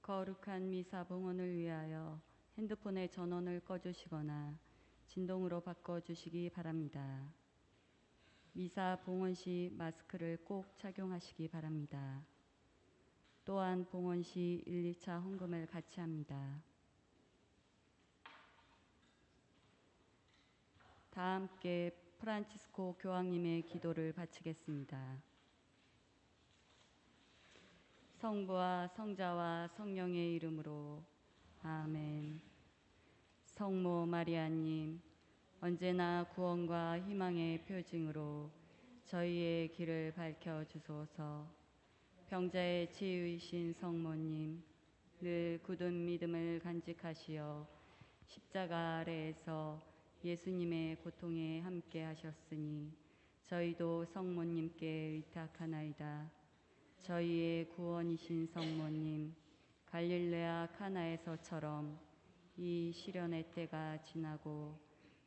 거룩한 미사 봉헌을 위하여 핸드폰의 전원을 꺼주시거나 진동으로 바꿔주시기 바랍니다. 미사 봉헌 시 마스크를 꼭 착용하시기 바랍니다. 또한 봉헌 시 1, 2차 헌금을 같이 합니다. 다 함께 프란치스코 교황님의 기도를 바치겠습니다. 성부와 성자와 성령의 이름으로 아멘. 성모 마리아님, 언제나 구원과 희망의 표징으로 저희의 길을 밝혀주소서. 병자의 치유이신 성모님, 늘 굳은 믿음을 간직하시어 십자가 아래에서 예수님의 고통에 함께 하셨으니 저희도 성모님께 의탁하나이다. 저희의 구원이신 성모님, 갈릴레아 카나에서처럼 이 시련의 때가 지나고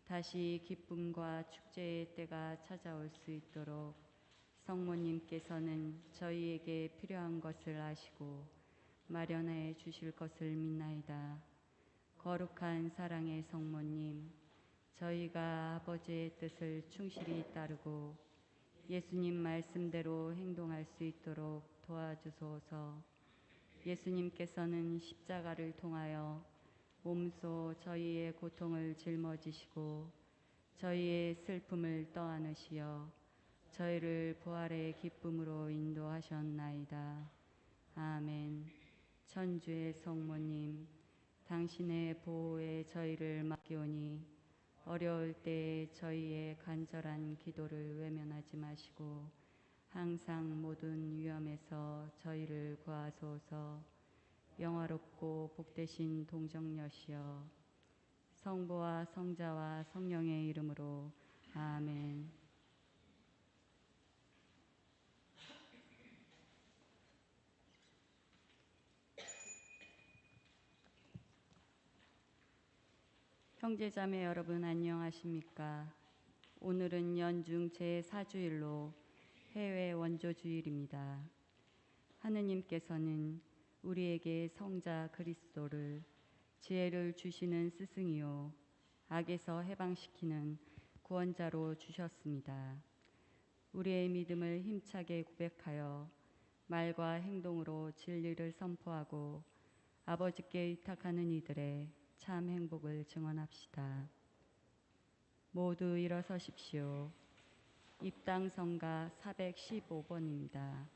다시 기쁨과 축제의 때가 찾아올 수 있도록 성모님께서는 저희에게 필요한 것을 아시고 마련해 주실 것을 믿나이다. 거룩한 사랑의 성모님, 저희가 아버지의 뜻을 충실히 따르고 예수님 말씀대로 행동할 수 있도록 도와주소서. 예수님께서는 십자가를 통하여 몸소 저희의 고통을 짊어지시고 저희의 슬픔을 떠안으시어 저희를 부활의 기쁨으로 인도하셨나이다. 아멘. 천주의 성모님, 당신의 보호에 저희를 맡기오니 어려울 때에 저희의 간절한 기도를 외면하지 마시고 항상 모든 위험에서 저희를 구하소서. 영화롭고 복되신 동정녀시여, 성부와 성자와 성령의 이름으로 아멘. 형제자매 여러분 안녕하십니까? 오늘은 연중 제4주일로 해외 원조주일입니다. 하느님께서는 우리에게 성자 그리스도를 지혜를 주시는 스승이요 악에서 해방시키는 구원자로 주셨습니다. 우리의 믿음을 힘차게 고백하여 말과 행동으로 진리를 선포하고 아버지께 의탁하는 이들의 참 행복을 증언합시다. 모두 일어서십시오. 입당성가 415번입니다.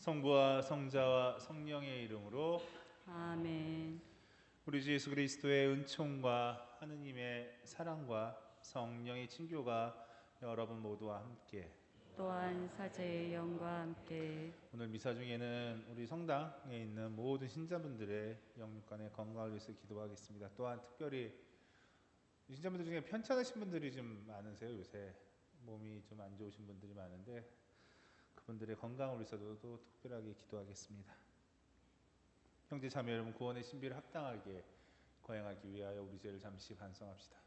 성부와 성자와 성령의 이름으로 아멘. 우리 주 예수 그리스도의 은총과 하느님의 사랑과 성령의 친교가 여러분 모두와 함께 또한 사제의 영과 함께 오늘 미사 중에는 우리 성당에 있는 모든 신자분들의 영육간의 건강을 위해서 기도하겠습니다. 또한 특별히 신자분들 중에 편찮으신 분들이 좀 많으세요. 요새 몸이 좀 안 좋으신 분들이 많은데 그분들의 건강을 위해서도 또 특별하게 기도하겠습니다. 형제 자매 여러분, 구원의 신비를 합당하게 거행하기 위하여 우리 죄를 잠시 반성합시다.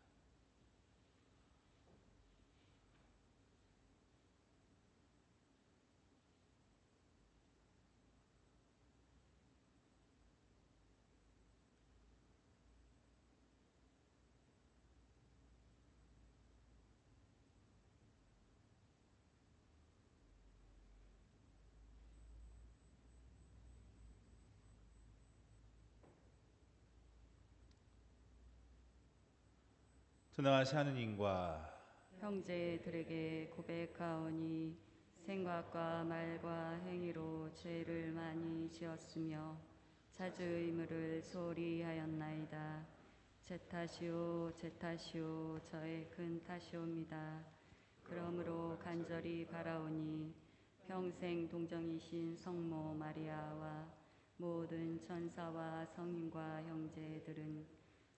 전능하신 하느님과 형제들에게 고백하오니 생각과 말과 행위로 죄를 많이 지었으며 자주 의무를 소홀히 하였나이다. 제 탓이오 제 탓이오 저의 큰 탓이옵니다. 그러므로 간절히 바라오니 평생 동정이신 성모 마리아와 모든 천사와 성인과 형제들은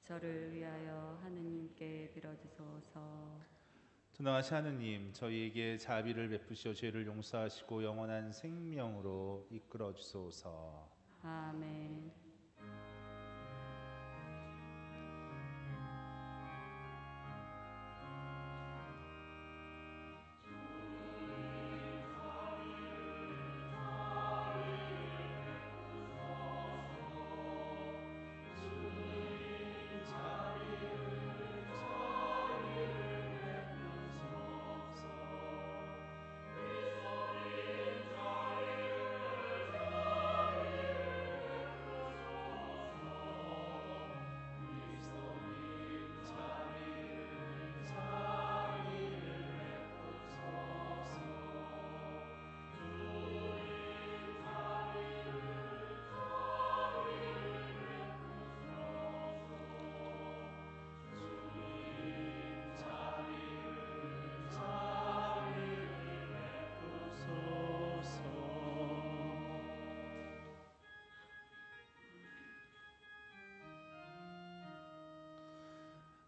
저를 위하여 하느님께 빌어주소서. 전능하신 하느님, 저희에게 자비를 베푸시어 죄를 용서하시고 영원한 생명으로 이끌어 주소서. 아멘.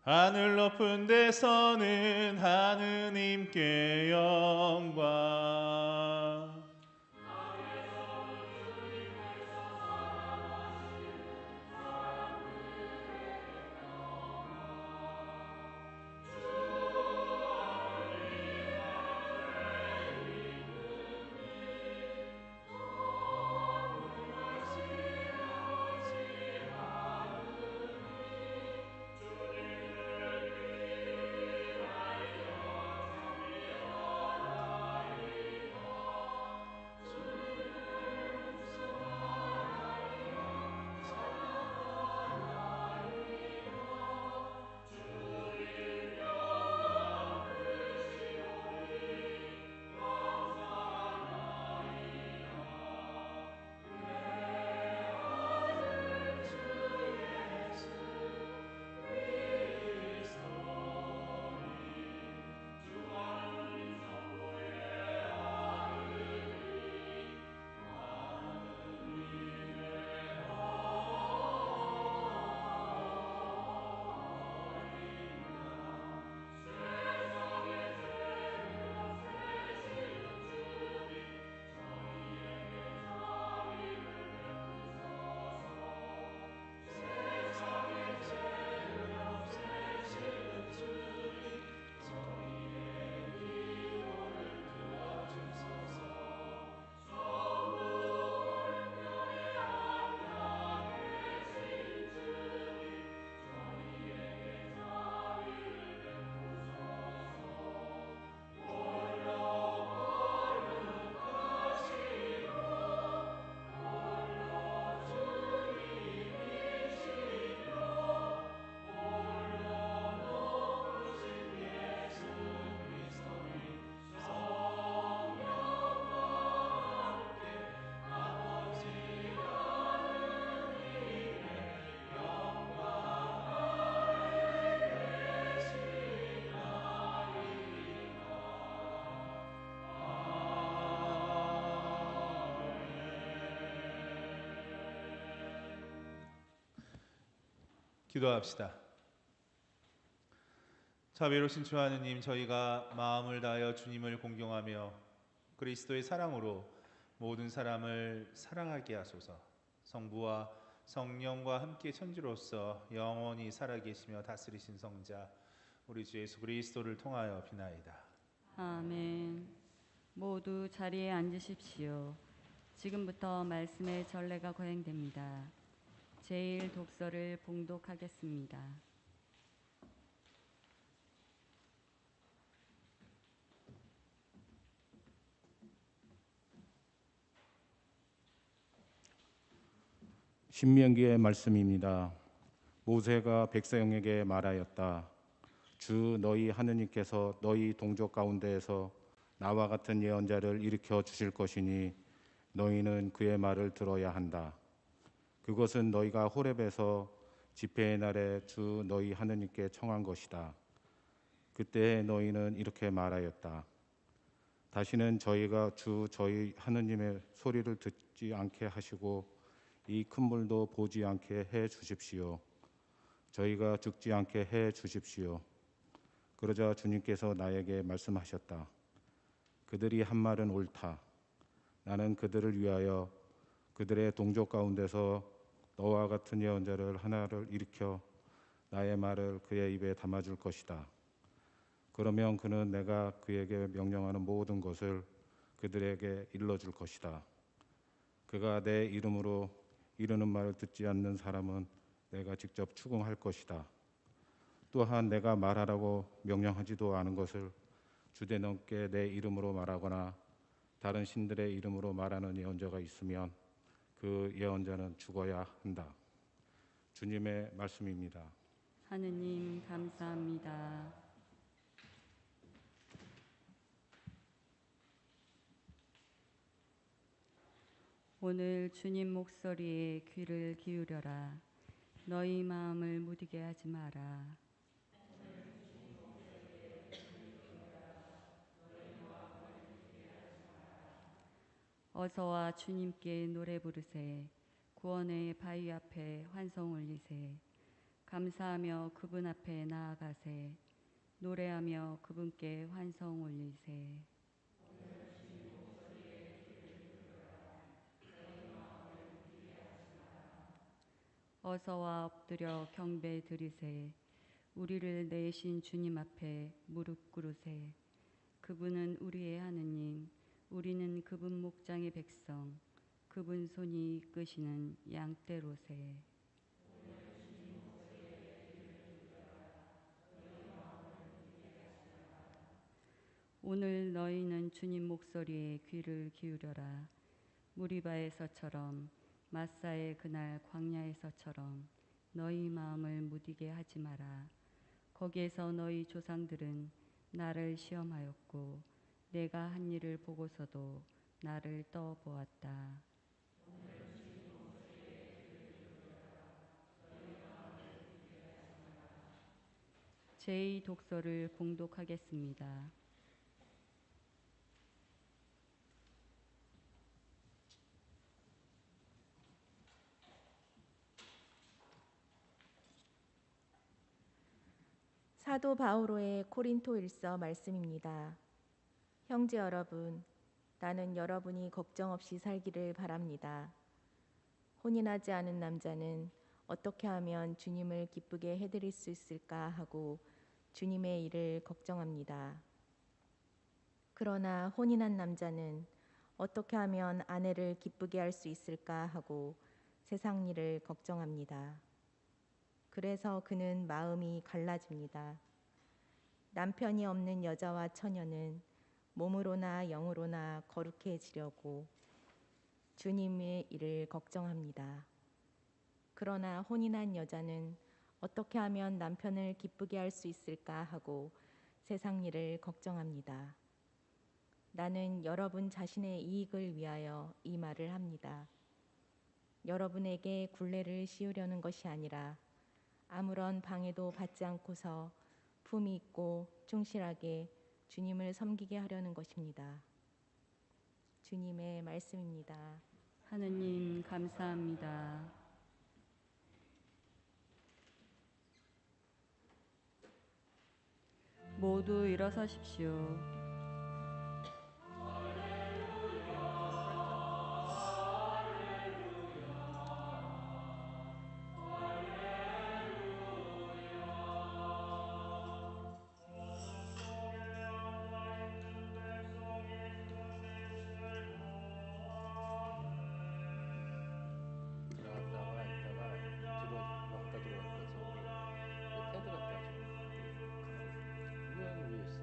하늘 높은 데서는 하느님께 영광, 기도합시다. 자비로우신 주 하느님, 저희가 마음을 다하여 주님을 공경하며 그리스도의 사랑으로 모든 사람을 사랑하게 하소서. 성부와 성령과 함께 천주로서 영원히 살아계시며 다스리신 성자 우리 주 예수 그리스도를 통하여 비나이다. 아멘. 모두 자리에 앉으십시오. 지금부터 말씀의 전례가 거행됩니다. 제1 독서를 봉독하겠습니다. 신명기의 말씀입니다. 모세가 백성에게 말하였다. 주 너희 하느님께서 너희 동족 가운데에서 나와 같은 예언자를 일으켜 주실 것이니 너희는 그의 말을 들어야 한다. 그것은 너희가 호렙에서 집회의 날에 주 너희 하느님께 청한 것이다. 그때 너희는 이렇게 말하였다. 다시는 저희가 주 저희 하느님의 소리를 듣지 않게 하시고 이 큰 물도 보지 않게 해 주십시오. 저희가 죽지 않게 해 주십시오. 그러자 주님께서 나에게 말씀하셨다. 그들이 한 말은 옳다. 나는 그들을 위하여 그들의 동족 가운데서 너와 같은 예언자를 하나를 일으켜 나의 말을 그의 입에 담아줄 것이다. 그러면 그는 내가 그에게 명령하는 모든 것을 그들에게 일러줄 것이다. 그가 내 이름으로 이르는 말을 듣지 않는 사람은 내가 직접 추궁할 것이다. 또한 내가 말하라고 명령하지도 않은 것을 주대넘게 내 이름으로 말하거나 다른 신들의 이름으로 말하는 예언자가 있으면 그 예언자는 죽어야 한다. 주님의 말씀입니다. 하느님 감사합니다. 오늘 주님 목소리에 귀를 기울여라. 너희 마음을 무디게 하지 마라. 어서와 주님께 노래 부르세. 구원의 바위 앞에 환송 올리세. 감사하며 그분 앞에 나아가세. 노래하며 그분께 환송 올리세. 어서와 엎드려 경배 드리세. 우리를 내신 주님 앞에 무릎 꿇으세. 그분은 우리의 하느님, 우리는 그분 목장의 백성, 그분 손이 이끄시는 양떼로세. 오늘 너희는 주님 목소리에 귀를 기울여라. 무리바에서처럼 마사의 그날 광야에서처럼 너희 마음을 무디게 하지 마라. 거기에서 너희 조상들은 나를 시험하였고 내가 한 일을 보고서도 나를 떠보았다. 제2 독서를 봉독하겠습니다. 사도 바오로의 코린토일서 말씀입니다. 형제 여러분, 나는 여러분이 걱정 없이 살기를 바랍니다. 혼인하지 않은 남자는 어떻게 하면 주님을 기쁘게 해드릴 수 있을까 하고 주님의 일을 걱정합니다. 그러나 혼인한 남자는 어떻게 하면 아내를 기쁘게 할 수 있을까 하고 세상 일을 걱정합니다. 그래서 그는 마음이 갈라집니다. 남편이 없는 여자와 처녀는 몸으로나 영으로나 거룩해지려고 주님의 일을 걱정합니다. 그러나 혼인한 여자는 어떻게 하면 남편을 기쁘게 할 수 있을까 하고 세상 일을 걱정합니다. 나는 여러분 자신의 이익을 위하여 이 말을 합니다. 여러분에게 굴레를 씌우려는 것이 아니라 아무런 방해도 받지 않고서 품위 있고 충실하게 주님을 섬기게 하려는 것입니다. 주님의 말씀입니다. 하느님 감사합니다. 모두 일어서십시오. 나갔다가 있다가 들어왔다 들어갔다 저기 내 패드 갖다 줘. 이거 여기 위에 있어.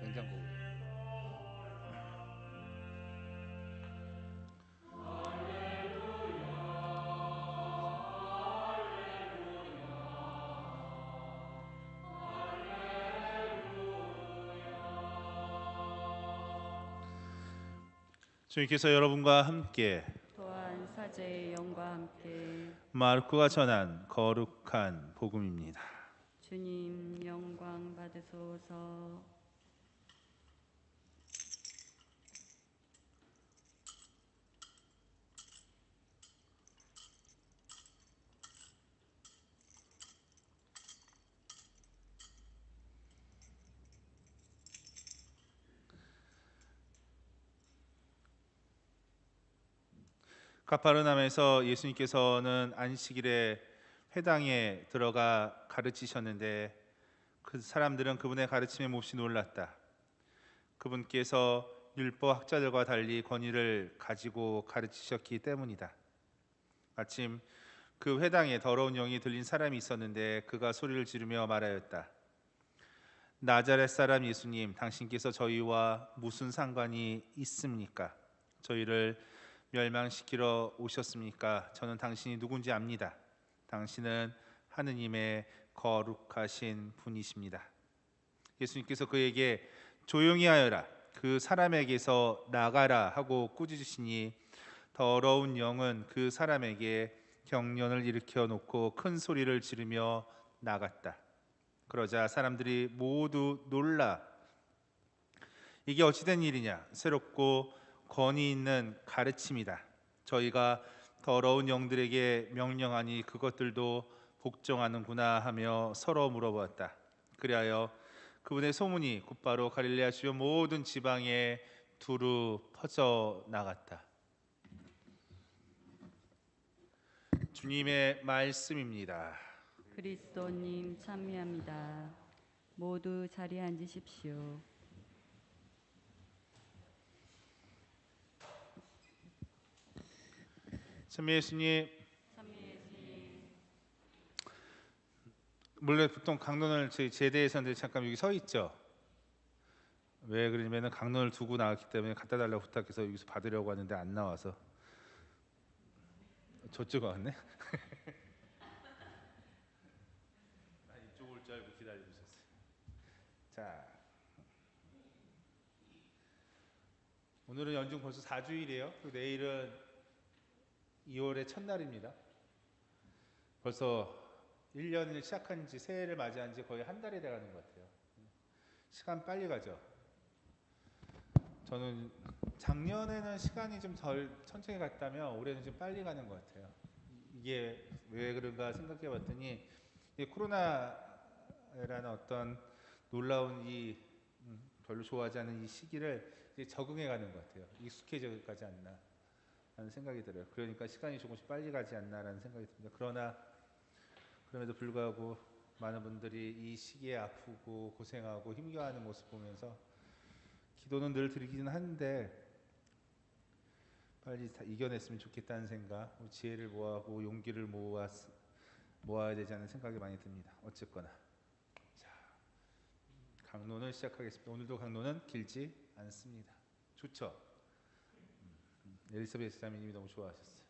냉장고 위에. 주님께서 여러분과 함께 또한 사제의 영과 함께 마르코가 전한 거룩한 복음입니다. 주님 영광 받으소서. 가파르나움에서 예수님께서는 안식일에 회당에 들어가 가르치셨는데 그 사람들은 그분의 가르침에 몹시 놀랐다. 그분께서 율법 학자들과 달리 권위를 가지고 가르치셨기 때문이다. 마침 그 회당에 더러운 영이 들린 사람이 있었는데 그가 소리를 지르며 말하였다. 나자렛 사람 예수님, 당신께서 저희와 무슨 상관이 있습니까? 저희를 멸망시키러 오셨습니까? 저는 당신이 누군지 압니다. 당신은 하느님의 거룩하신 분이십니다. 예수님께서 그에게 조용히 하여라, 그 사람에게서 나가라 하고 꾸짖으시니 더러운 영은 그 사람에게 경련을 일으켜 놓고 큰 소리를 지르며 나갔다. 그러자 사람들이 모두 놀라 이게 어찌된 일이냐, 새롭고 권위 있는 가르침이다. 저희가 더러운 영들에게 명령하니 그것들도 복종하는구나 하며 서로 물어보았다. 그리하여 그분의 소문이 곧바로 갈릴레아 주변 모든 지방에 두루 퍼져 나갔다. 주님의 말씀입니다. 그리스도님 찬미합니다. 모두 자리에 앉으십시오. 찬미 예수님, 원래 보통 강론을 저희 제대에서는 잠깐 여기 서 있죠. 왜 그러냐면 강론을 두고 나왔기 때문에 갖다 달라고 부탁해서 여기서 받으려고 하는데 안 나와서. 저쪽 왔네. 이쪽 올 줄 알고 기다리고 있었어요. 자, 오늘은 연중 벌써 4주일이에요. 그리고 내일은 2월의 첫날입니다. 벌써 1년을 시작한 지, 새해를 맞이한 지 거의 한 달이 돼가는 것 같아요. 시간 빨리 가죠. 저는 작년에는 시간이 좀 덜 천천히 갔다면 올해는 좀 빨리 가는 것 같아요. 이게 왜 그런가 생각해 봤더니 코로나라는 어떤 놀라운 이 별로 좋아하지 않은 이 시기를 이제 적응해 가는 것 같아요. 익숙해져 가지 않나 라는 생각이 들어요. 그러니까 시간이 조금씩 빨리 가지 않나라는 생각이 듭니다. 그러나 그럼에도 불구하고 많은 분들이 이 시기에 아프고 고생하고 힘겨워하는 모습 보면서 기도는 늘 드리기는 하는데 빨리 다 이겨냈으면 좋겠다는 생각, 지혜를 모아고 용기를 모아야 되지 않는 생각이 많이 듭니다. 어쨌거나 자, 강론을 시작하겠습니다. 오늘도 강론은 길지 않습니다. 좋죠? 엘리사베스 자매님이 너무 좋아하셨어요.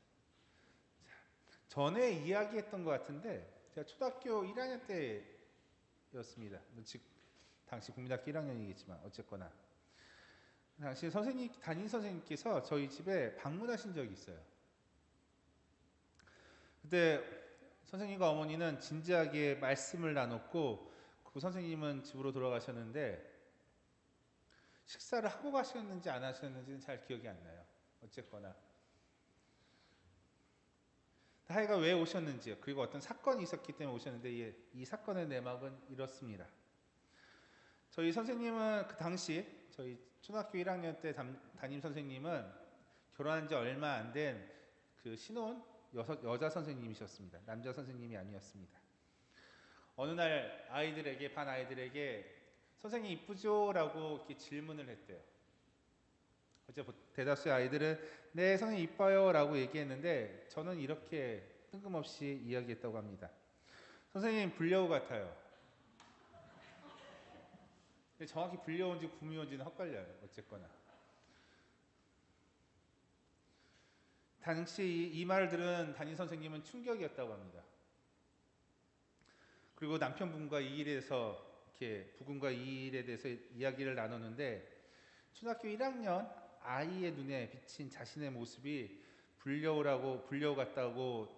자, 전에 이야기했던 것 같은데 제가 초등학교 1학년 때였습니다. 당시 국민학교 1학년이겠지만 어쨌거나 당시 담임 선생님께서 저희 집에 방문하신 적이 있어요. 그때 선생님과 어머니는 진지하게 말씀을 나눴고 그 선생님은 집으로 돌아가셨는데 식사를 하고 가셨는지 안 하셨는지는 잘 기억이 안 나요. 어쨌거나 하여간 왜 오셨는지, 그리고 어떤 사건이 있었기 때문에 오셨는데 이 사건의 내막은 이렇습니다. 저희 선생님은 그 당시 저희 초등학교 1학년 때 담임 선생님은 결혼한 지 얼마 안 된 그 신혼 여자 선생님이셨습니다. 남자 선생님이 아니었습니다. 어느 날 반 아이들에게 선생님 이쁘죠? 라고 이렇게 질문을 했대요. 어째 대다수의 아이들은 네 선생님 이뻐요 라고 얘기했는데 저는 이렇게 뜬금없이 이야기했다고 합니다. 선생님 불려우 같아요. 근데 정확히 불려운지 구미호인지는 헛갈려요. 어쨌거나 당시 이 말을 들은 담임 선생님은 충격이었다고 합니다. 그리고 남편분과 이 일에 대해서 이렇게 부군과 이 일에 대해서 이야기를 나눴는데 초등학교 1학년 아이의 눈에 비친 자신의 모습이 불려우 같다고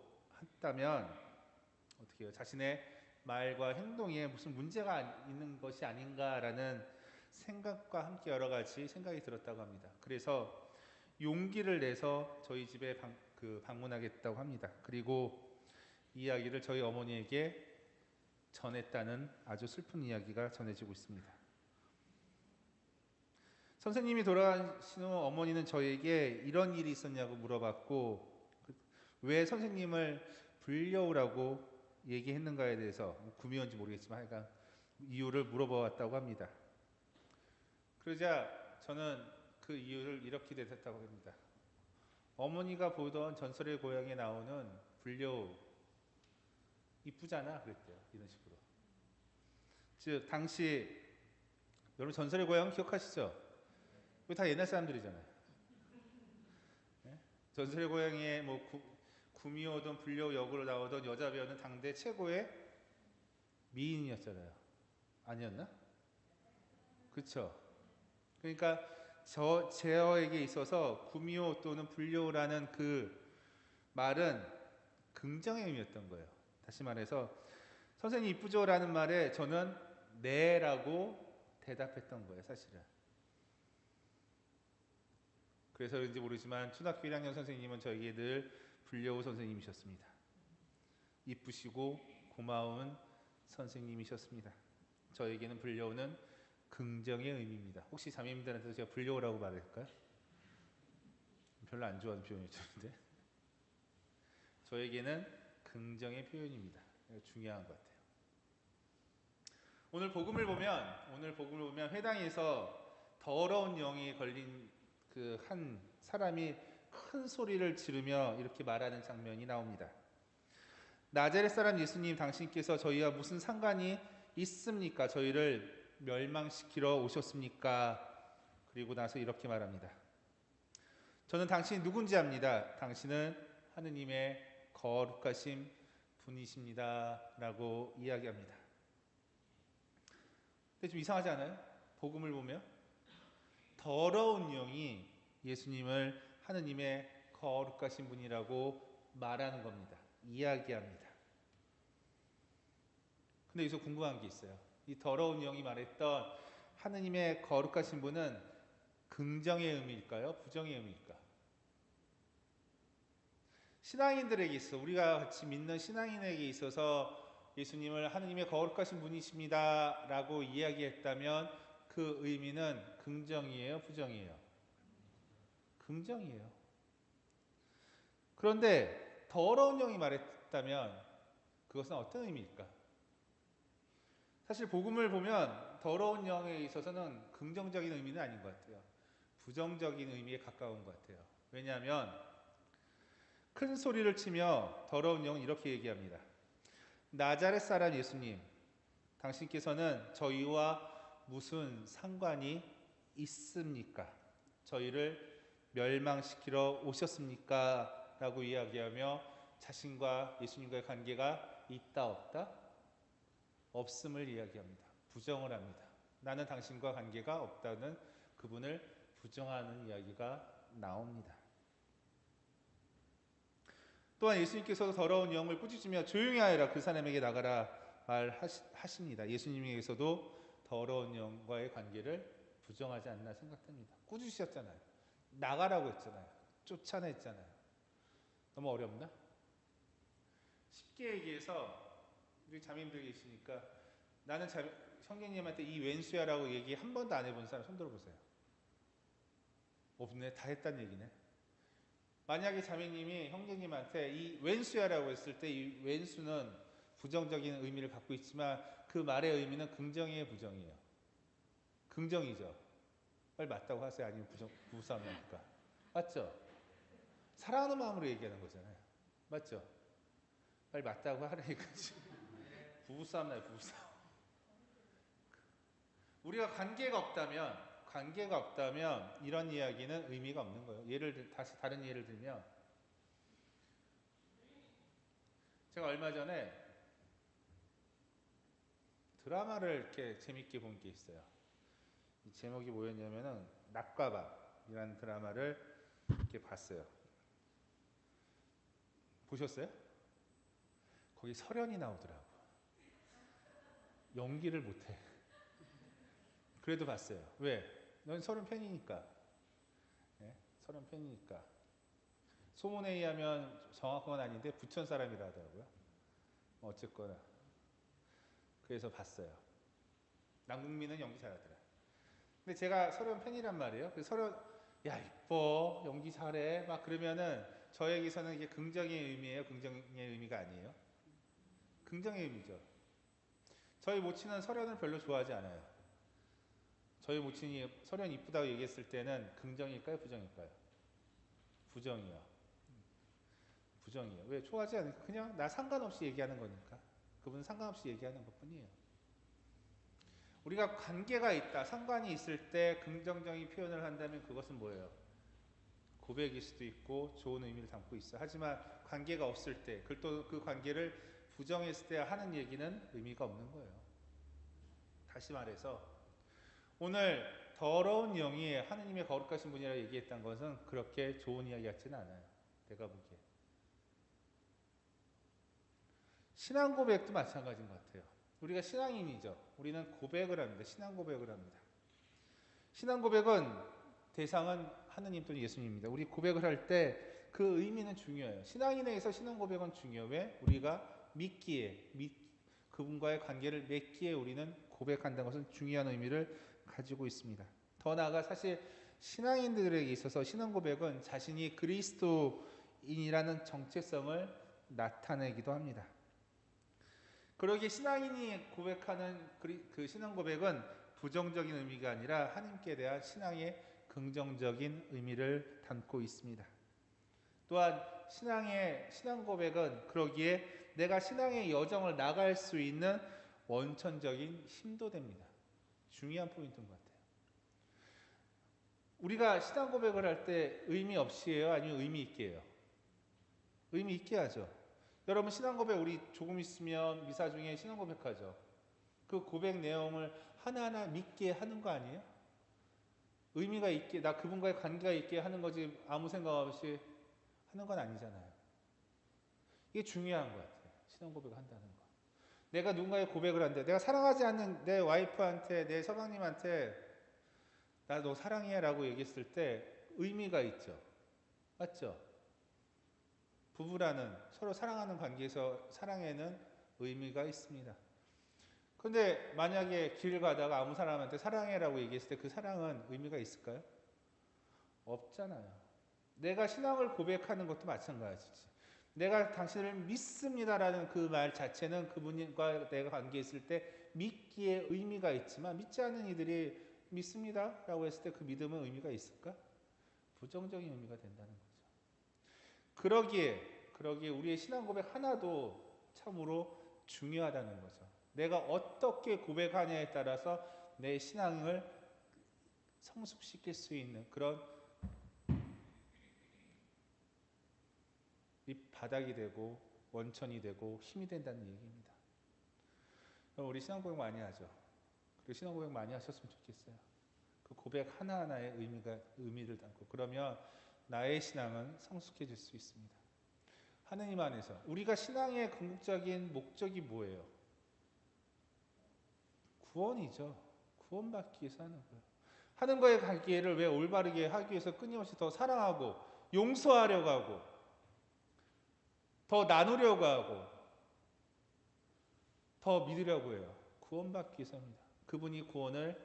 했다면 어떻게 해요? 자신의 말과 행동에 무슨 문제가 있는 것이 아닌가라는 생각과 함께 여러 가지 생각이 들었다고 합니다. 그래서 용기를 내서 저희 집에 방문하겠다고 합니다. 그리고 이 이야기를 저희 어머니에게 전했다는 아주 슬픈 이야기가 전해지고 있습니다. 선생님이 돌아가신 후 어머니는 저에게 이런 일이 있었냐고 물어봤고 왜 선생님을 불려오라고 얘기했는가에 대해서 구미호인지 모르겠지만 하여간 이유를 물어보았다고 합니다. 그러자 저는 그 이유를 이렇게 대답했다고 합니다. 어머니가 보던 전설의 고향에 나오는 불려우 이쁘잖아 그랬대요. 이런 식으로. 즉 당시 여러분 전설의 고향 기억하시죠? 이거 다 옛날 사람들이잖아요. 네? 전설의 고향에 뭐 구미호든 불려우 역으로 나오던 여자 배우는 당대 최고의 미인이었잖아요. 아니었나? 그렇죠. 그러니까 제어에게 있어서 구미호 또는 불려우라는 그 말은 긍정의 의미였던 거예요. 다시 말해서 선생님 이쁘죠? 라는 말에 저는 네 라고 대답했던 거예요. 사실은. 그래서 그런지 모르지만 초등학교 1학년 선생님은 저에게 늘 불려우 선생님이셨습니다. 이쁘시고 고마운 선생님이셨습니다. 저에게는 불려우는 긍정의 의미입니다. 혹시 자매님들한테도 제가 불려우라고 말할까요? 별로 안 좋아하는 표현이었는데 저에게는 긍정의 표현입니다. 중요한 것 같아요. 오늘 복음을 보면 회당에서 더러운 영이 걸린 그 한 사람이 큰 소리를 지르며 이렇게 말하는 장면이 나옵니다. 나자렛 사람 예수님, 당신께서 저희와 무슨 상관이 있습니까? 저희를 멸망시키러 오셨습니까? 그리고 나서 이렇게 말합니다. 저는 당신이 누군지 압니다. 당신은 하느님의 거룩하신 분이십니다. 라고 이야기합니다. 근데 좀 이상하지 않아요? 복음을 보면 더러운 영이 예수님을 하느님의 거룩하신 분이라고 말하는 겁니다. 이야기합니다. 근데 여기서 궁금한 게 있어요. 이 더러운 영이 말했던 하느님의 거룩하신 분은 긍정의 의미일까요? 부정의 의미일까? 신앙인들에게 있어 우리가 같이 믿는 신앙인에게 있어서 예수님을 하느님의 거룩하신 분이십니다 라고 이야기했다면 그 의미는 긍정이에요? 부정이에요? 긍정이에요. 그런데 더러운 영이 말했다면 그것은 어떤 의미일까? 사실 복음을 보면 더러운 영에 있어서는 긍정적인 의미는 아닌 것 같아요. 부정적인 의미에 가까운 것 같아요. 왜냐하면 큰 소리를 치며 더러운 영은 이렇게 얘기합니다. 나자렛 사람 예수님, 당신께서는 저희와 무슨 상관이 있습니까? 저희를 멸망시키러 오셨습니까? 라고 이야기하며 자신과 예수님과의 관계가 있다 없다? 없음을 이야기합니다. 부정을 합니다. 나는 당신과 관계가 없다는 그분을 부정하는 이야기가 나옵니다. 또한 예수님께서 더러운 영을 꾸짖으며 조용히 하여라 그 사람에게 나가라 말하십니다. 예수님에게서도 더러운 영과의 관계를 부정하지 않나 생각됩니다. 꾸짖으셨잖아요. 나가라고 했잖아요. 쫓아냈잖아요. 너무 어렵나? 쉽게 얘기해서 우리 자매님들 계시니까 나는 형제님한테 이 왼수야라고 얘기 한 번도 안 해본 사람 손 들어보세요. 없네. 다 했다는 얘기네. 만약에 자매님이 형제님한테 이 왼수야라고 했을 때 이 왼수는 부정적인 의미를 갖고 있지만 그 말의 의미는 긍정이에요, 부정이에요? 긍정이죠. 빨리 맞다고 하세요. 아니면 부부싸움이니까. 맞죠? 사랑하는 마음으로 얘기하는 거잖아요. 맞죠? 빨리 맞다고 하라니까. 부부싸움 나요, 부부싸움. 우리가 관계가 없다면 이런 이야기는 의미가 없는 거예요. 다시 다른 예를 들면, 제가 얼마 전에 드라마를 이렇게 재밌게 본 게 있어요. 이 제목이 뭐였냐면은 낮과 밤이라는 드라마를 이렇게 봤어요. 보셨어요? 거기 설현이 나오더라고. 연기를 못해. 그래도 봤어요. 왜? 넌 설현 팬이니까. 네? 설현 팬이니까. 소문에 의하면 정확한 건 아닌데 부천 사람이라 하더라고요. 어쨌거나. 그래서 봤어요. 남궁민은 연기 잘하더라. 근데 제가 설현 팬이란 말이에요. 그래서 설현, 야 이뻐, 연기 잘해, 막 그러면은 저에게서는 이게 긍정의 의미예요, 긍정의 의미가 아니에요? 긍정의 의미죠. 저희 모친은 설현을 별로 좋아하지 않아요. 저희 모친이 설현 이쁘다고 얘기했을 때는 긍정일까요, 부정일까요? 부정이요. 부정이에요. 왜? 좋아하지 않으니까. 그냥 나 상관없이 얘기하는 거니까. 그분은 상관없이 얘기하는 것뿐이에요. 우리가 관계가 있다, 상관이 있을 때 긍정적인 표현을 한다면 그것은 뭐예요? 고백일 수도 있고 좋은 의미를 담고 있어. 하지만 관계가 없을 때, 또 그 관계를 부정했을 때 하는 얘기는 의미가 없는 거예요. 다시 말해서 오늘 더러운 영이 하느님의 거룩하신 분이라고 얘기했던 것은 그렇게 좋은 이야기 같지는 않아요. 내가 보기에. 신앙 고백도 마찬가지인 것 같아요. 우리가 신앙인이죠. 우리는 고백을 합니다. 신앙 고백을 합니다. 신앙 고백은 대상은 하느님 또는 예수님입니다. 우리 고백을 할 때 그 의미는 중요해요. 신앙인에게서 신앙 고백은 중요해요. 왜? 우리가 믿기에, 그분과의 관계를 맺기에 우리는 고백한다는 것은 중요한 의미를 가지고 있습니다. 더 나아가 사실 신앙인들에게 있어서 신앙 고백은 자신이 그리스도인이라는 정체성을 나타내기도 합니다. 그러기에 신앙인이 고백하는 그 신앙 고백은 부정적인 의미가 아니라 하나님께 대한 신앙의 긍정적인 의미를 담고 있습니다. 또한 신앙 고백은 그러기에 내가 신앙의 여정을 나갈 수 있는 원천적인 힘도 됩니다. 중요한 포인트인 것 같아요. 우리가 신앙 고백을 할 때 의미 없이 해요? 아니면 의미 있게 해요? 의미 있게 하죠. 여러분 신앙 고백 우리 조금 있으면 미사 중에 신앙 고백하죠. 그 고백 내용을 하나하나 믿게 하는 거 아니에요? 의미가 있게, 나 그분과의 관계가 있게 하는 거지 아무 생각 없이 하는 건 아니잖아요. 이게 중요한 것 같아요. 신앙 고백을 한다는 거. 내가 누군가의 고백을 하는데 내가 사랑하지 않는 내 와이프한테, 내 서방님한테 나 너 사랑해 라고 얘기했을 때 의미가 있죠. 맞죠? 부부라는 서로 사랑하는 관계에서 사랑에는 의미가 있습니다. 그런데 만약에 길 가다가 아무 사람한테 사랑해라고 얘기했을 때 그 사랑은 의미가 있을까요? 없잖아요. 내가 신앙을 고백하는 것도 마찬가지지. 내가 당신을 믿습니다라는 그 말 자체는 그분과 내가 관계했을 때 믿기에 의미가 있지만 믿지 않는 이들이 믿습니다라고 했을 때 그 믿음은 의미가 있을까? 부정적인 의미가 된다는 거죠. 그러기에 우리의 신앙 고백 하나도 참으로 중요하다는 거죠. 내가 어떻게 고백하냐에 따라서 내 신앙을 성숙시킬 수 있는 그런 밑바닥이 되고 원천이 되고 힘이 된다는 얘기입니다. 우리 신앙 고백 많이 하죠. 그리고 신앙 고백 많이 하셨으면 좋겠어요. 그 고백 하나하나에 의미를 담고 그러면 나의 신앙은 성숙해질 수 있습니다. 하느님 안에서 우리가 신앙의 궁극적인 목적이 뭐예요? 구원이죠. 구원받기 위해서 하는 거예요. 하나님과의 관계를 왜 올바르게 하기 위해서 끊임없이 더 사랑하고 용서하려고 하고 더 나누려고 하고 더 믿으려고 해요. 구원받기 위해서입니다. 그분이 구원을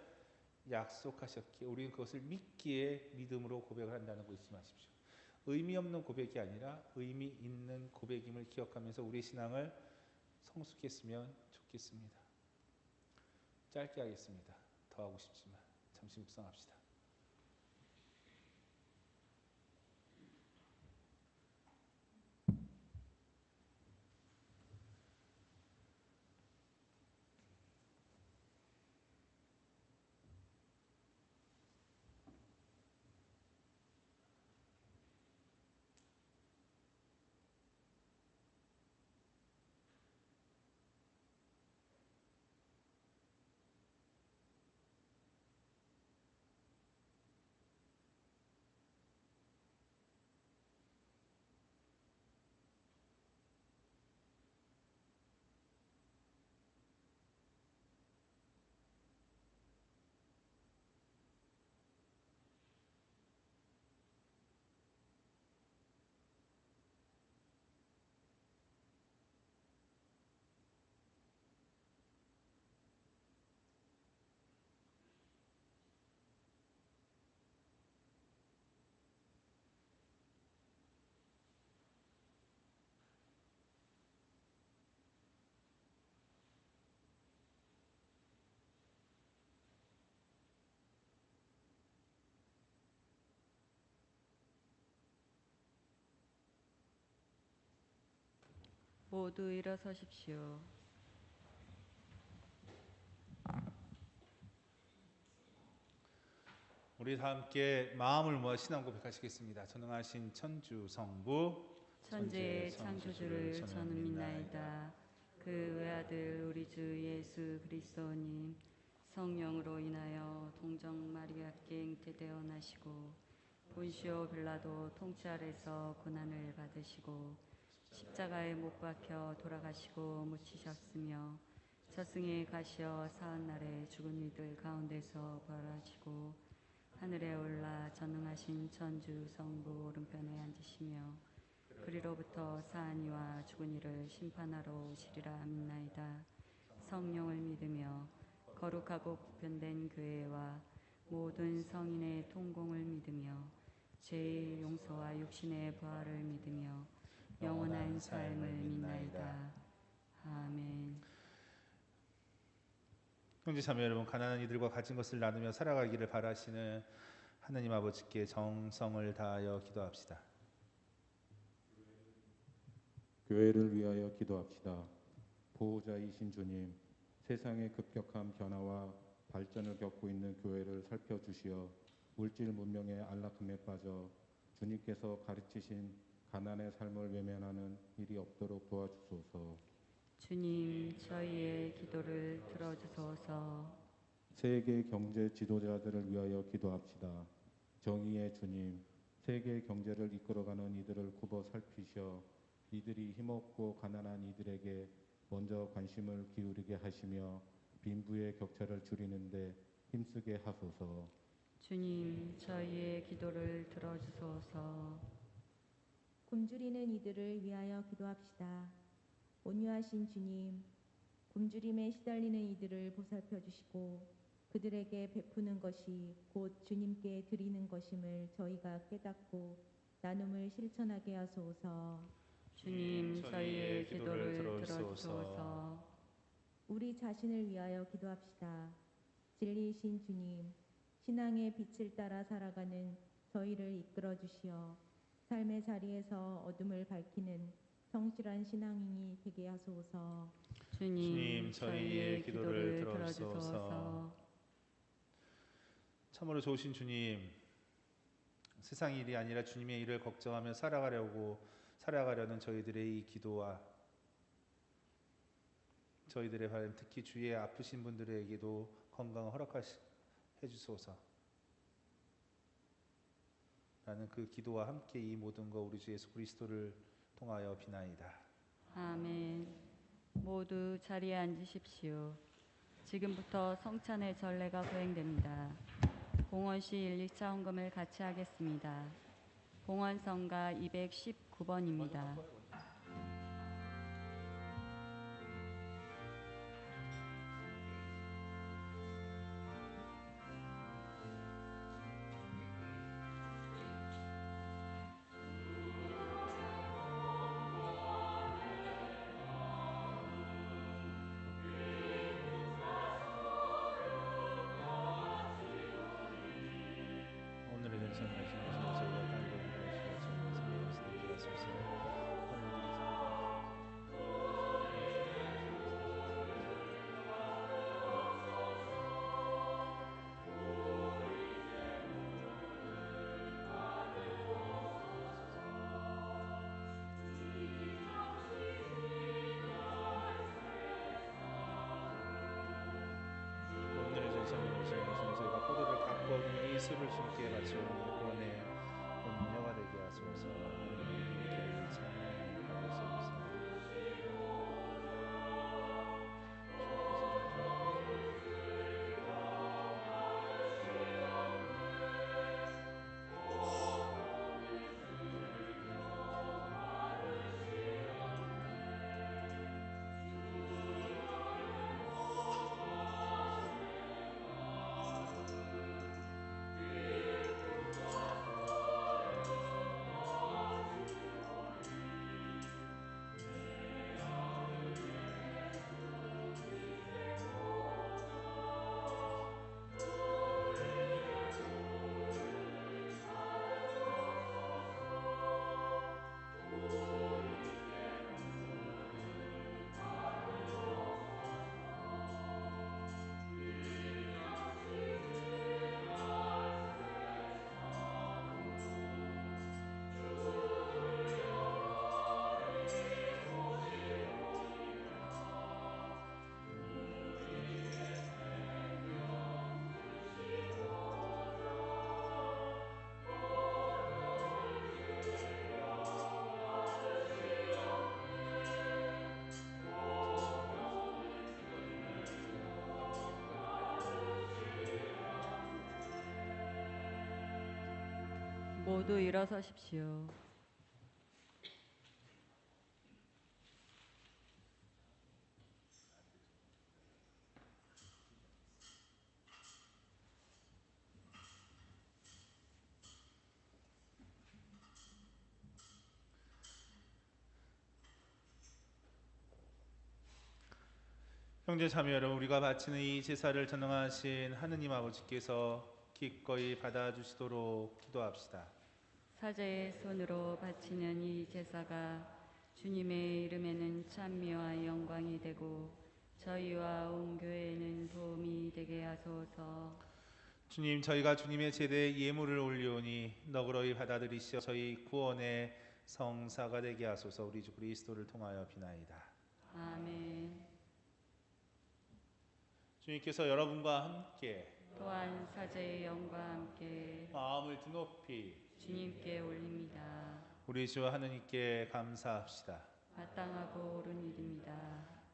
약속하셨기에 우리는 그것을 믿기에 믿음으로 고백을 한다는 거 잊지 마십시오. 의미 없는 고백이 아니라 의미 있는 고백임을 기억하면서 우리 신앙을 성숙했으면 좋겠습니다. 짧게 하겠습니다. 더 하고 싶지만 잠시 묵상합시다. 모두 일어서십시오. 우리 다 함께 마음을 모아 신앙 고백하시겠습니다. 전능하신 천주 성부 천지의 창조주를 저는 믿나이다. 그 외아들 우리 주 예수 그리스도님 성령으로 인하여 동정 마리아께 잉태되어 나시고 본시오 빌라도 통치 아래서 고난을 받으시고 십자가에 못 박혀 돌아가시고 묻히셨으며 저승에 가시어 사흘날에 죽은 이들 가운데서 부활하시고 하늘에 올라 전능하신 천주 성부 오른편에 앉으시며 그리로부터 사한 이와 죽은 이를 심판하러 오시리라 믿나이다. 성령을 믿으며 거룩하고 보편된 교회와 모든 성인의 통공을 믿으며 죄의 용서와 육신의 부활을 믿으며 영원한 삶을 믿나이다. 아멘. 형제자매 여러분, 가난한 이들과 가진 것을 나누며 살아가기를 바라시는 하느님 아버지께 정성을 다하여 기도합시다. 교회를 위하여 기도합시다. 보호자이신 주님, 세상의 급격한 변화와 발전을 겪고 있는 교회를 살펴주시어 물질 문명의 안락함에 빠져 주님께서 가르치신 가난의 삶을 외면하는 일이 없도록 도와주소서. 주님, 저희의 기도를 들어주소서. 세계 경제 지도자들을 위하여 기도합시다. 정의의 주님, 세계 경제를 이끌어가는 이들을 굽어 살피셔 이들이 힘없고 가난한 이들에게 먼저 관심을 기울이게 하시며 빈부의 격차를 줄이는데 힘쓰게 하소서. 주님, 저희의 기도를 들어주소서. 굶주리는 이들을 위하여 기도합시다. 온유하신 주님, 굶주림에 시달리는 이들을 보살펴 주시고 그들에게 베푸는 것이 곧 주님께 드리는 것임을 저희가 깨닫고 나눔을 실천하게 하소서. 주님, 저희의 기도를 들어주소서. 우리 자신을 위하여 기도합시다. 진리이신 주님, 신앙의 빛을 따라 살아가는 저희를 이끌어 주시어 삶의 자리에서 어둠을 밝히는 성실한 신앙인이 되게 하소서. 주님, 저희의 기도를 들어주소서. 참으로 좋으신 주님, 세상 일이 아니라 주님의 일을 걱정하며 살아가려는 저희들의 이 기도와 저희들의 바람, 특히 주위에 아프신 분들에게도 건강을 허락해 주소서. 라는 그 기도와 함께 이 모든 것 우리 주 예수 그리스도를 통하여 비나이다. 아멘. 모두 자리에 앉으십시오. 지금부터 성찬의 전례가 거행됩니다. 봉헌시 1, 2차 헌금을 같이 하겠습니다. 봉헌성가 219번입니다. 예수를 주께 바치오니 구원의 음료가 되게 하소서. 하나님께 찬양을 받으소서. 모두 일어서십시오. 형제 자매 여러분, 우리가 바치는 이 제사를 전능하신 하느님 아버지께서 기꺼이 받아주시도록 기도합시다. 사제의 손으로 바치는 이 제사가 주님의 이름에는 찬미와 영광이 되고 저희와 온 교회에는 도움이 되게 하소서. 주님, 저희가 주님의 제대에 예물을 올리오니 너그러이 받아들이시어 저희 구원의 성사가 되게 하소서. 우리 주 그리스도를 통하여 비나이다. 아멘. 주님께서 여러분과 함께 또한 사제의 영과 함께 마음을 드높이 주님께 올립니다. 우리 주 하느님께 감사합시다. 마땅하고 옳은 일입니다.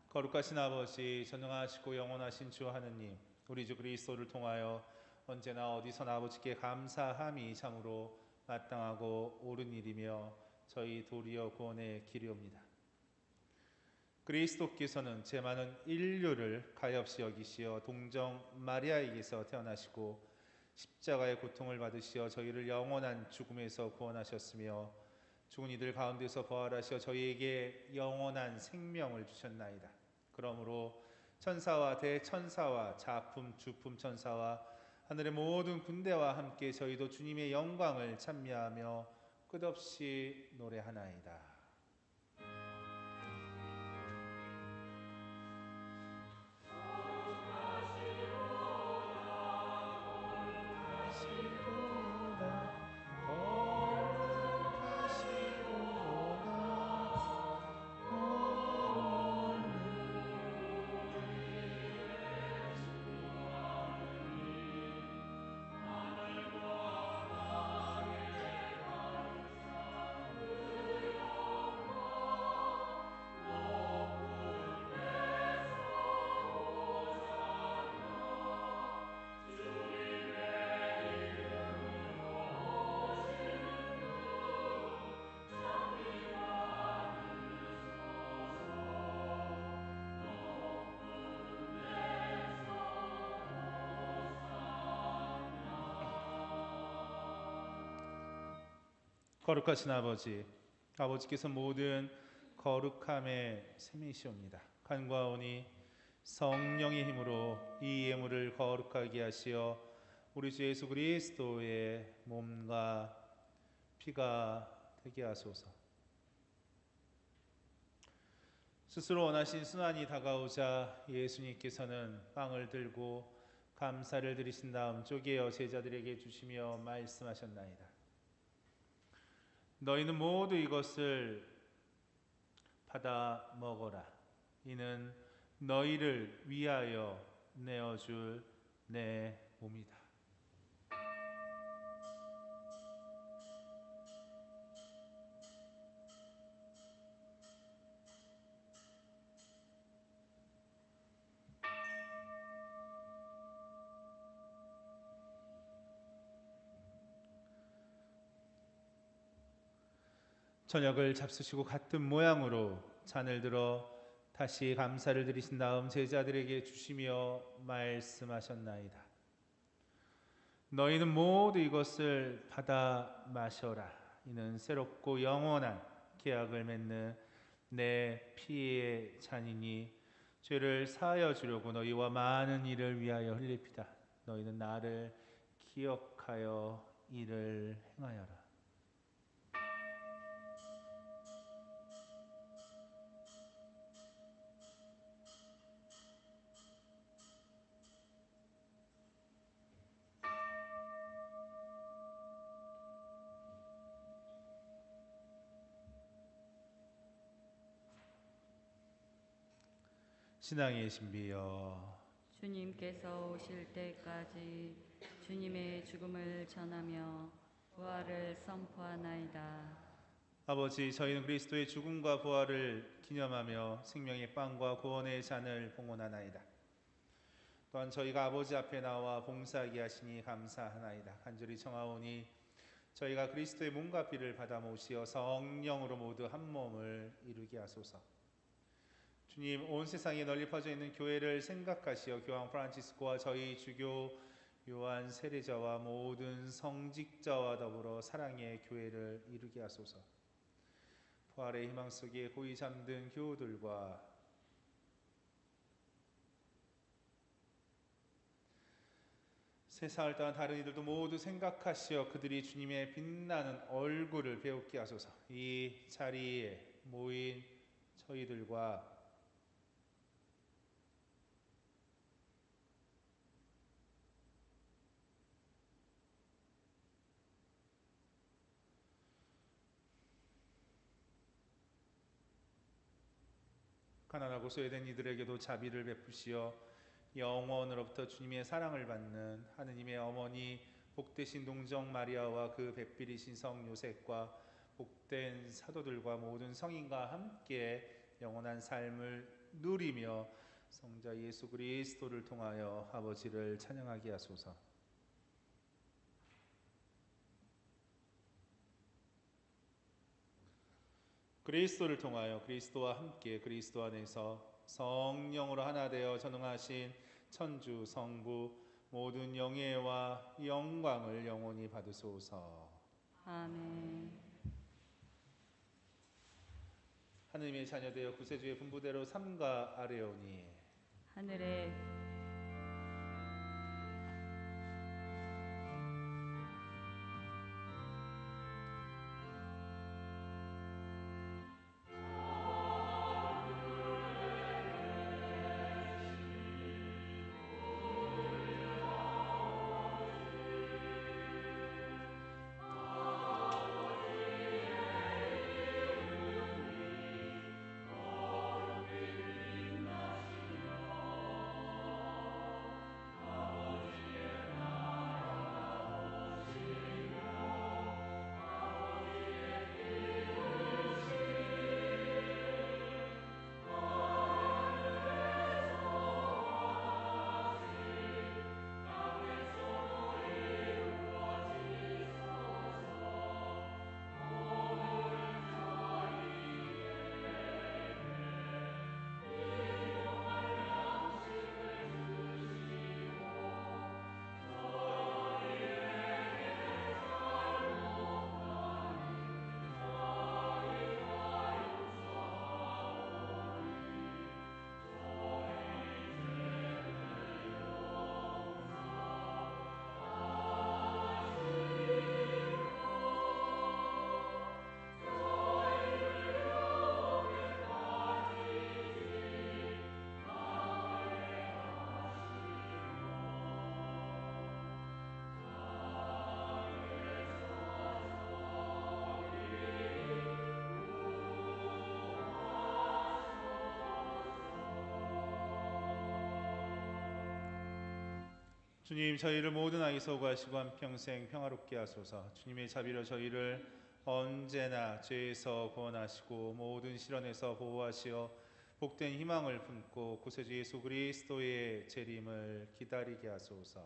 거룩하신 아버지, 전능하시고 영원하신 주 하느님, 우리 주 그리스도를 통하여 언제나 어디서나 아버지께 감사함이 참으로 마땅하고 옳은 일이며 저희 도리어 구원의 길이옵니다. 그리스도께서는 제 많은 인류를 가엾이 여기시어 동정 마리아에게서 태어나시고 십자가의 고통을 받으시어 저희를 영원한 죽음에서 구원하셨으며 죽은 이들 가운데서 부활하시어 저희에게 영원한 생명을 주셨나이다. 그러므로 천사와 대천사와 작품 주품 천사와 하늘의 모든 군대와 함께 저희도 주님의 영광을 찬미하며 끝없이 노래하나이다. 거룩하신 아버지, 아버지께서 모든 거룩함의 셈이시옵니다. 간과하오니 성령의 힘으로 이 예물을 거룩하게 하시어 우리 주 예수 그리스도의 몸과 피가 되게 하소서. 스스로 원하신 순환이 다가오자 예수님께서는 빵을 들고 감사를 드리신 다음 쪼개어 제자들에게 주시며 말씀하셨나이다. 너희는 모두 이것을 받아 먹어라. 이는 너희를 위하여 내어줄 내 몸이다. 저녁을 잡수시고 같은 모양으로 잔을 들어 다시 감사를 드리신 다음 제자들에게 주시며 말씀하셨나이다. 너희는 모두 이것을 받아 마셔라. 이는 새롭고 영원한 계약을 맺는 내 피의 잔이니 죄를 사하여 주려고 너희와 많은 이를 위하여 흘립니다. 너희는 나를 기억하여 이를 행하여라. 신앙의 신비여, 주님께서 오실 때까지 주님의 죽음을 전하며 부활을 선포하나이다. 아버지, 저희는 그리스도의 죽음과 부활을 기념하며 생명의 빵과 구원의 잔을 봉헌하나이다. 또한 저희가 아버지 앞에 나와 봉사하게 하시니 감사하나이다. 간절히 청하오니 저희가 그리스도의 몸과 피를 받아 모시어 성령으로 모두 한 몸을 이루게 하소서. 주님, 온 세상에 널리 퍼져 있는 교회를 생각하시어 교황 프란치스코와 저희 주교 요한 세례자와 모든 성직자와 더불어 사랑의 교회를 이루게 하소서. 부활의 희망 속에 고이 잠든 교우들과 세상을 떠난 다른 이들도 모두 생각하시어 그들이 주님의 빛나는 얼굴을 배우게 하소서. 이 자리에 모인 저희들과 가난하고 소외된 이들에게도 자비를 베푸시어 영원으로부터 주님의 사랑을 받는 하느님의 어머니 복되신 동정 마리아와 그 배필이신 성 요셉과 복된 사도들과 모든 성인과 함께 영원한 삶을 누리며 성자 예수 그리스도를 통하여 아버지를 찬양하게 하소서. 그리스도를 통하여 그리스도와 함께 그리스도 안에서 성령으로 하나 되어 전능하신 천주 성부 모든 영예와 영광을 영원히 받으소서. 아멘. 하느님의 자녀되어 구세주의 분부대로 삼가 아뢰오니 하늘에 주님, 저희를 모든 악에 소구하시고 한평생 평화롭게 하소서. 주님의 자비로 저희를 언제나 죄에서 구원하시고 모든 시련에서 보호하시어 복된 희망을 품고 구세주 예수 그리스도의 재림을 기다리게 하소서.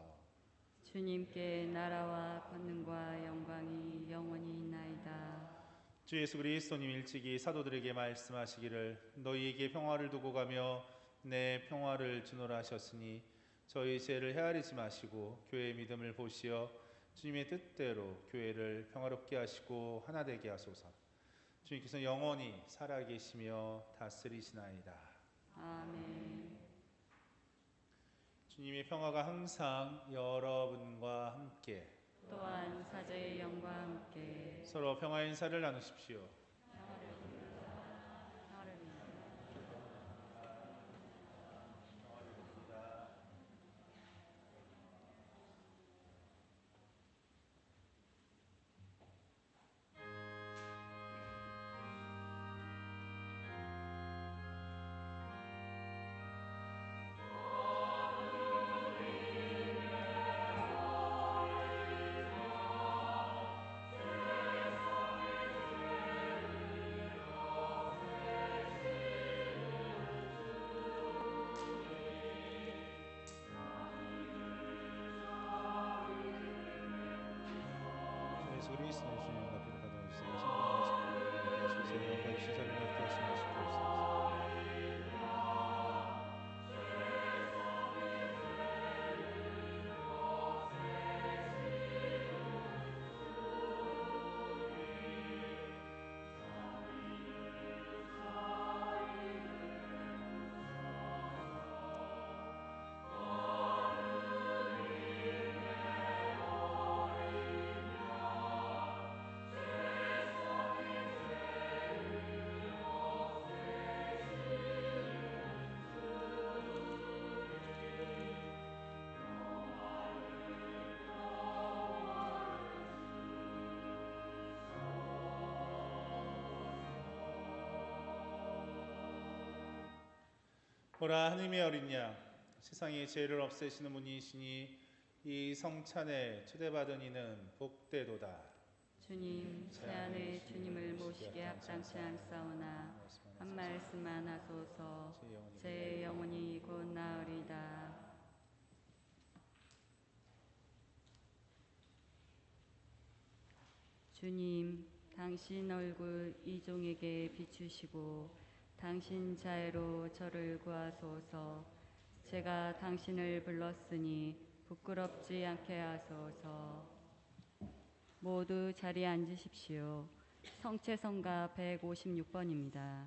주님께 나라와 권능과 영광이 영원히 있나이다. 주 예수 그리스도님 일찍이 사도들에게 말씀하시기를 너희에게 평화를 두고 가며 내 평화를 주노라 하셨으니 저희 죄를 헤아리지 마시고 교회의 믿음을 보시어 주님의 뜻대로 교회를 평화롭게 하시고 하나 되게 하소서. 주님께서 영원히 살아계시며 다스리시나이다. 아멘. 주님의 평화가 항상 여러분과 함께 또한 사제의 영과 함께 서로 평화의 인사를 나누십시오. 평화를 예수 그리스도의 주님 앞에 받아주세요. 성령의 하시고 영광 시설을 갖게 하시며 주옵소서. 보라 하느님의 어린 양 세상의 죄를 없애시는 분이시니 이 성찬에 초대받은 이는 복되도다. 주님, 제 안에 주님을 모시게 합당치 않사오나 한 말씀만 하소서. 제 영혼이 곧 나으리다. 주님, 당신 얼굴 이종에게 비추시고 당신 자애로 저를 구하소서. 제가 당신을 불렀으니 부끄럽지 않게 하소서. 모두 자리에 앉으십시오. 성채성가 156번입니다.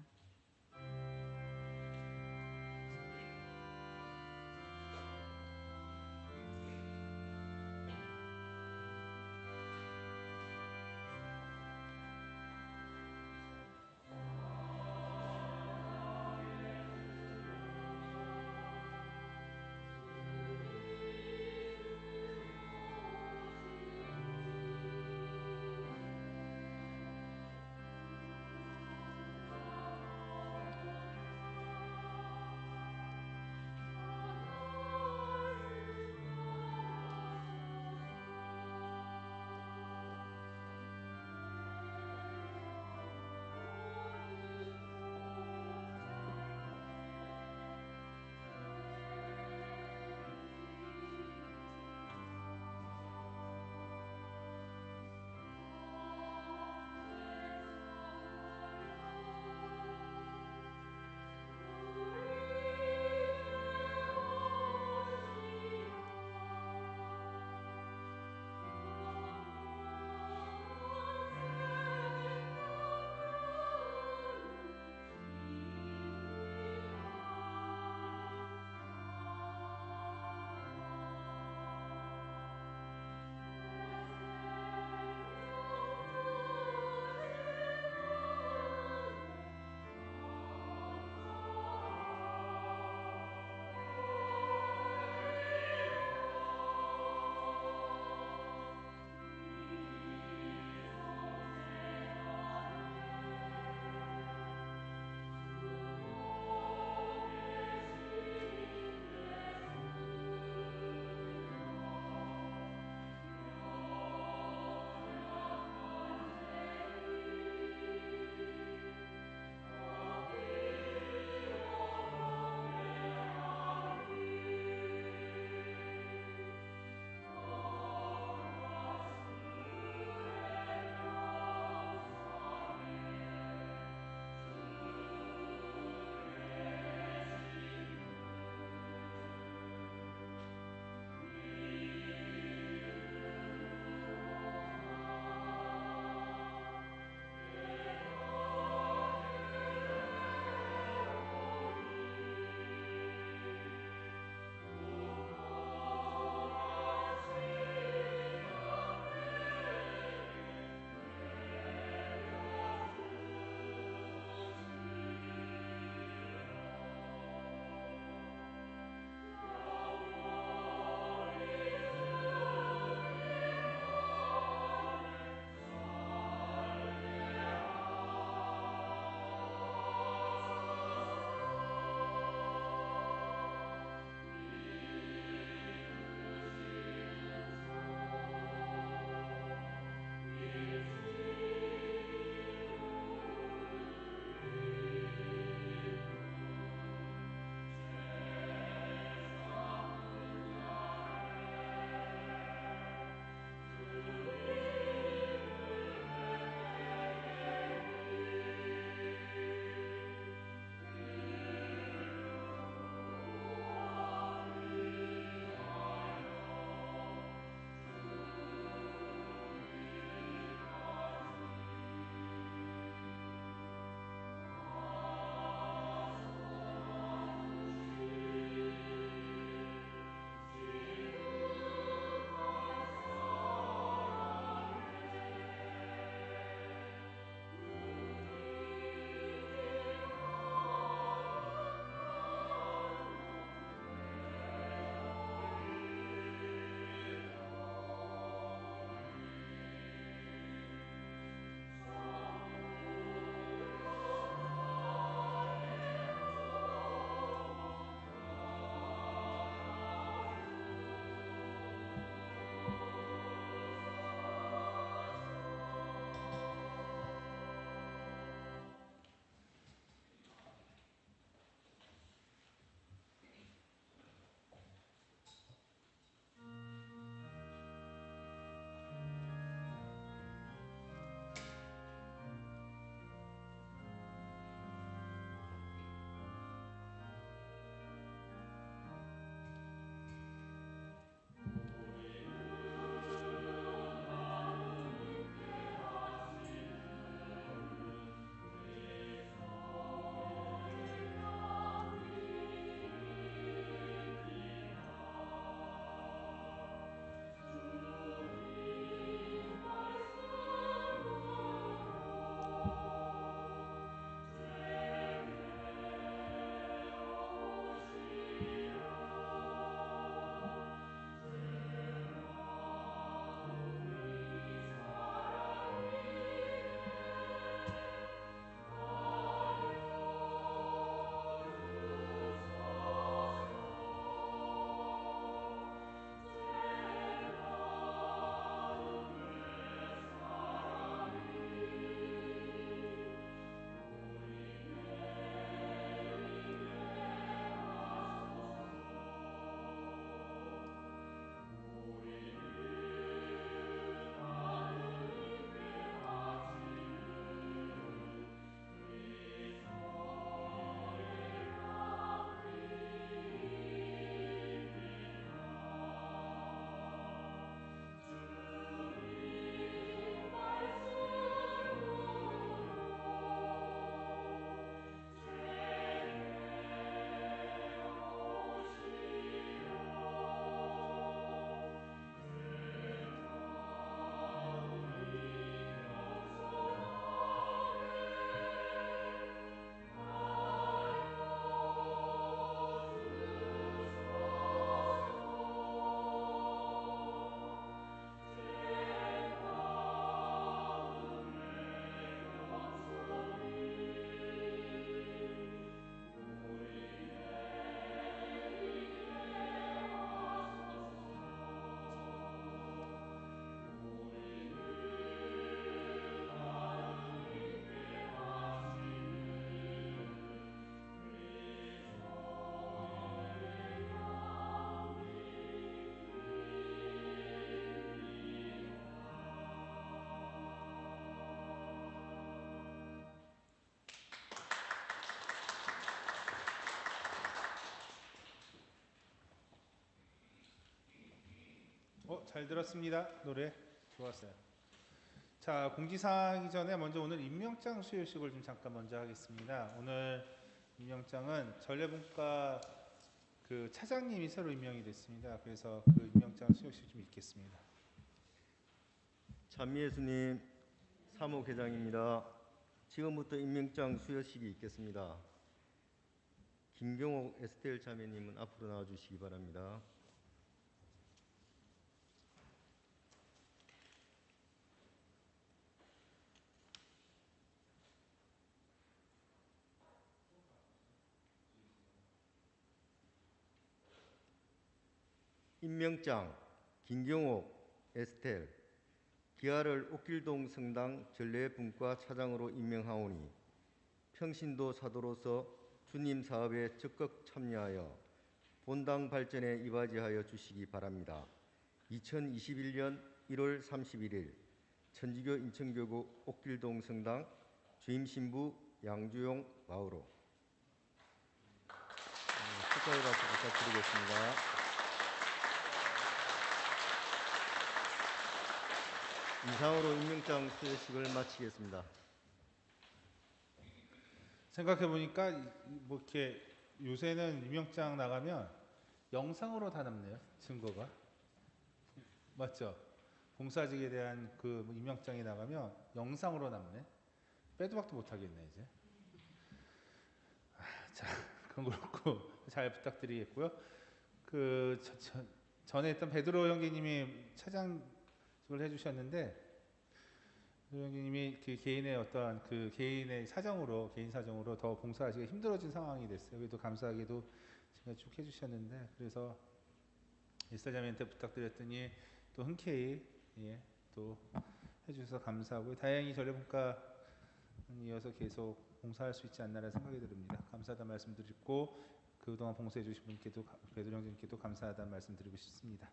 잘 들었습니다. 노래 좋았어요. 자, 공지사항 이전에 먼저 오늘 임명장 수여식을 좀 잠깐 먼저 하겠습니다. 오늘 임명장은 전래분과 그 차장님이 새로 임명이 됐습니다. 그래서 그 임명장 수여식 좀 읽겠습니다. 찬미예수님 사무회장입니다. 지금부터 임명장 수여식이 있겠습니다. 김경옥 에스텔 자매님은 앞으로 나와주시기 바랍니다. 임명장 김경옥 에스텔 기아를 옥길동 성당 전례분과 차장으로 임명하오니 평신도 사도로서 주님 사업에 적극 참여하여 본당 발전에 이바지하여 주시기 바랍니다. 2021년 1월 31일 천주교 인천교구 옥길동 성당 주임 신부 양주용 마우로. 축하의 박수 부탁드리겠습니다. 이상으로 임명장 수여식을 마치겠습니다. 생각해 보니까 뭐 이렇게 요새는 임명장 나가면 영상으로 다 남네요. 증거가 맞죠? 봉사직에 대한 그 임명장이 나가면 영상으로 남네. 빼도 박도 못 하겠네 이제. 자, 그건 그렇고 잘 부탁드리겠고요. 그 전에 했던 베드로 형제님이 차장을 해주셨는데. 형님이 그 개인의 어떠한 그 개인 사정으로 더 봉사하시기가 힘들어진 상황이 됐어요. 그래도 감사하게도 제가 쭉 해주셨는데 그래서 일사자매한테 부탁드렸더니 또 흔쾌히 또 해주셔서 감사하고요. 다행히 전례분과 이어서 계속 봉사할 수 있지 않나라는 생각이 듭니다. 감사하다는 말씀드리고 그동안 봉사해주신 분께도 베드로 형제님께도 감사하다는 말씀드리고 싶습니다.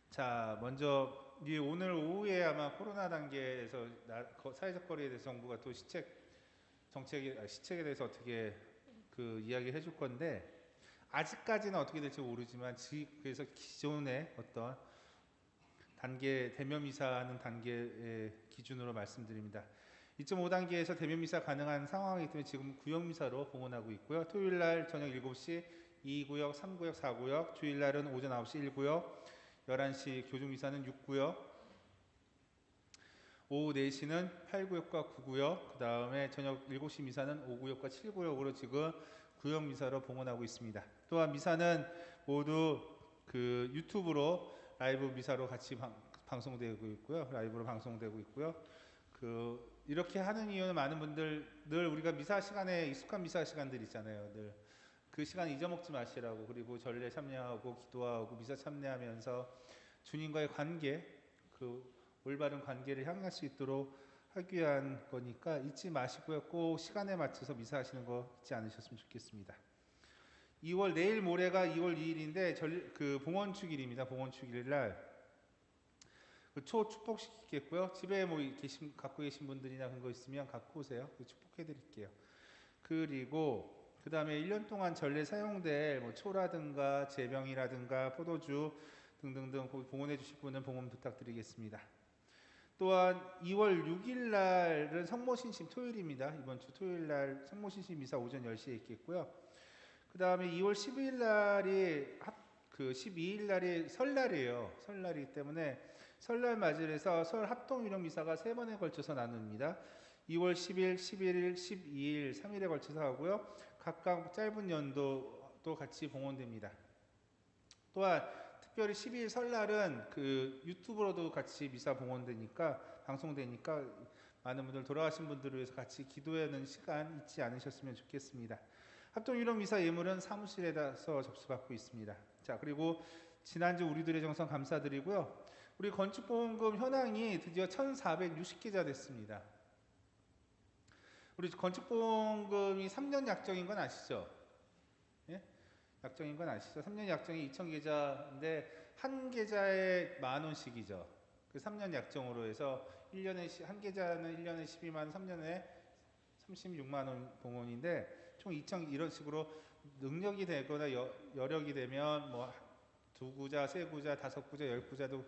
자, 먼저 오늘 오후에 아마 코로나 단계에서 사회적 거리에 대해서 정부가 또 시책에 대해서 어떻게 그 이야기를 해줄 건데 아직까지는 어떻게 될지 모르지만 그래서 기존의 어떤 단계 대면 미사하는 단계의 기준으로 말씀드립니다. 2.5단계에서 대면 미사 가능한 상황이기 때문에 지금 구역 미사로 봉헌하고 있고요. 토요일 날 저녁 7시 2구역, 3구역, 4구역, 주일 날은 오전 9시 1구역, 11시 교중미사는 6구역, 오후 4시는 8구역과 9구역, 그 다음에 저녁 7시 미사는 5구역과 7구역으로 지금 구역 미사로 봉헌하고 있습니다. 또한 미사는 모두 그 유튜브로 라이브 미사로 같이 방송되고 있고요. 라이브로 방송되고 있고요. 이렇게 하는 이유는 많은 분들 늘 우리가 미사 시간에 익숙한 미사 시간들 있잖아요. 늘 그 시간 잊어먹지 마시라고. 그리고 전례 참여하고 기도하고 미사 참여하면서 주님과의 관계, 그 올바른 관계를 향할 수 있도록 하기 위한 거니까 잊지 마시고요. 꼭 시간에 맞춰서 미사하시는 거 잊지 않으셨으면 좋겠습니다. 내일 모레가 2월 2일인데 그 봉헌축일입니다. 봉헌축일 날 초축복식 있겠고요. 집에 뭐 갖고 계신 분들이나 그런 거 있으면 갖고 오세요. 축복해 드릴게요. 그리고 그 다음에 1년 동안 전례 사용될 뭐 초라든가 제병이라든가 포도주 등등등 봉헌해 주실 분은 봉헌 부탁드리겠습니다. 또한 2월 6일 날은 성모신심 토요일입니다. 이번 주 토요일 날 성모신심 미사 오전 10시에 있겠고요. 그 다음에 2월 10일 날이 12일 날이 설날이에요. 설날이기 때문에 설날 맞이해서 설 합동 유령 미사가 3번에 걸쳐서 나눕니다. 2월 10일, 11일, 12일 3일에 걸쳐서 하고요. 각각 짧은 연도도 같이 봉헌됩니다. 또한 특별히 12일 설날은 그 유튜브로도 같이 미사 봉헌되니까 방송되니까 많은 분들 돌아가신 분들을 위해서 같이 기도하는 시간 잊지 않으셨으면 좋겠습니다. 합동 유령 미사 예물은 사무실에서 접수받고 있습니다. 자, 그리고 지난주 우리들의 정성 감사드리고요. 우리 건축보험금 현황이 드디어 1,460계좌 됐습니다. 우리 건축보험금이 3년 약정인 건 아시죠? 예? 약정인 건 아시죠? 3년 약정이 2,000계좌인데 한 계좌에 10,000원씩이죠. 그 3년 약정으로 해서 1년에 한 계좌는 1년에 12만 원, 3년에 36만 원 봉헌인데 총 2,000 이런 식으로 능력이 되거나 여력이 되면 뭐 2구자, 3구자, 5구자, 10구자도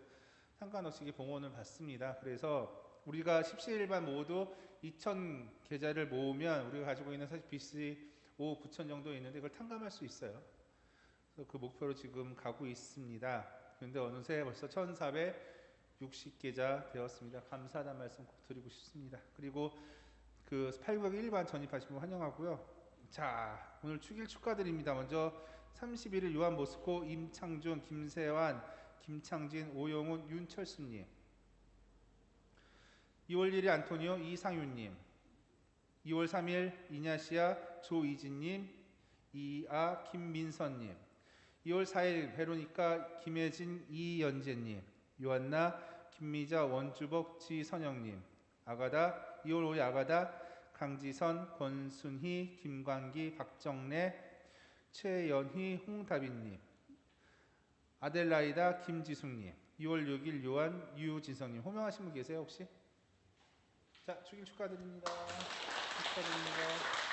상관없이 봉헌을 받습니다. 그래서 우리가 십시일반 모두 2,000 계좌를 모으면 우리가 가지고 있는 사실 빚이 5, 9천 정도 있는데 그걸 탕감할 수 있어요. 그래서 그 목표로 지금 가고 있습니다. 그런데 어느새 벌써 1,460계좌 되었습니다. 감사하다는 말씀 꼭 드리고 싶습니다. 그리고 그 801반 전입하신 분 환영하고요. 자, 오늘 축일 축하드립니다. 먼저 31일 요한 모스코, 임창준, 김세환, 김창진, 오영훈, 윤철수님. 2월 1일 안토니오 이상윤님. 2월 3일 이냐시아 조이진님, 이아 김민선님. 2월 4일 베로니카 김혜진 이연재님. 요한나 김미자 원주복 지선영님. 아가다 2월 5일 아가다 강지선 권순희 김광기 박정래 최연희 홍다빈님. 아델라이다 김지숙님. 2월 6일 요한 유진성님. 호명하신 분 계세요 혹시? 자, 축일 축하드립니다. 축하드립니다.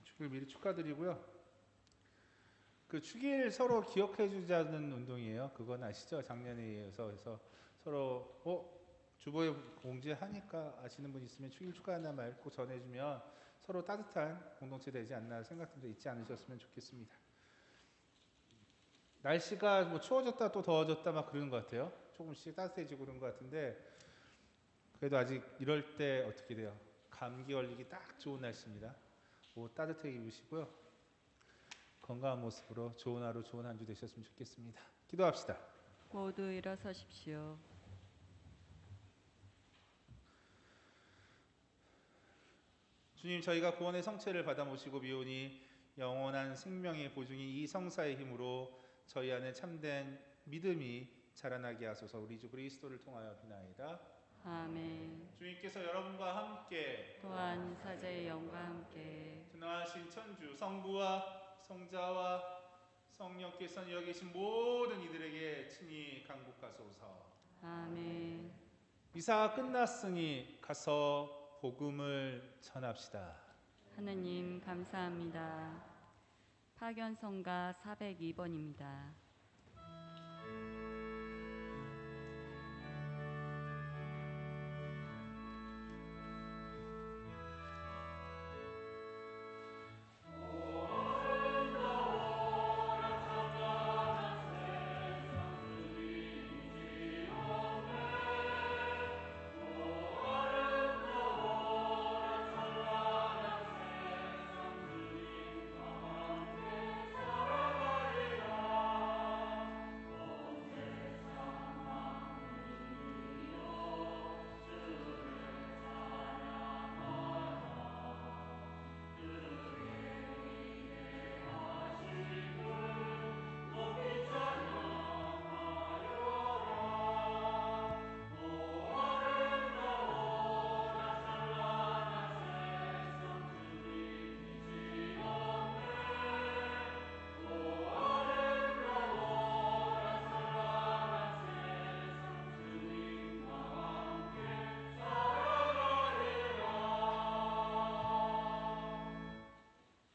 축일 미리 축하드리고요. 그 축일 서로 기억해주자는 운동이에요. 그건 아시죠? 작년에 이어서 해서 서로 주보에 공지하니까 아시는 분 있으면 축일 축하한다는 말 꼭 전해주면 서로 따뜻한 공동체 되지 않나 생각도 잊지 않으셨으면 좋겠습니다. 날씨가 뭐 추워졌다 또 더워졌다 막 그러는 것 같아요. 조금씩 따뜻해지고 그런 것 같은데 그래도 아직 이럴 때 어떻게 돼요? 감기 걸리기 딱 좋은 날씨입니다. 옷 따뜻하게 입으시고요. 건강한 모습으로 좋은 하루 좋은 한 주 되셨으면 좋겠습니다. 기도합시다. 모두 일어서십시오. 주님, 저희가 구원의 성체를 받아 모시고 미오니 영원한 생명의 보증이 이 성사의 힘으로 저희 안에 참된 믿음이 자라나게 하소서. 우리 주 그리스도를 통하여 비나이다. 아멘. 주님께서 여러분과 함께 또한 사제의 영과 함께 전능하신 천주 성부와 성자와 성령께서는 여기 계신 모든 이들에게 친히 강복하소서. 아멘. 미사가 끝났으니 가서 복음을 전합시다. 하느님 감사합니다. 파견성가 402번입니다.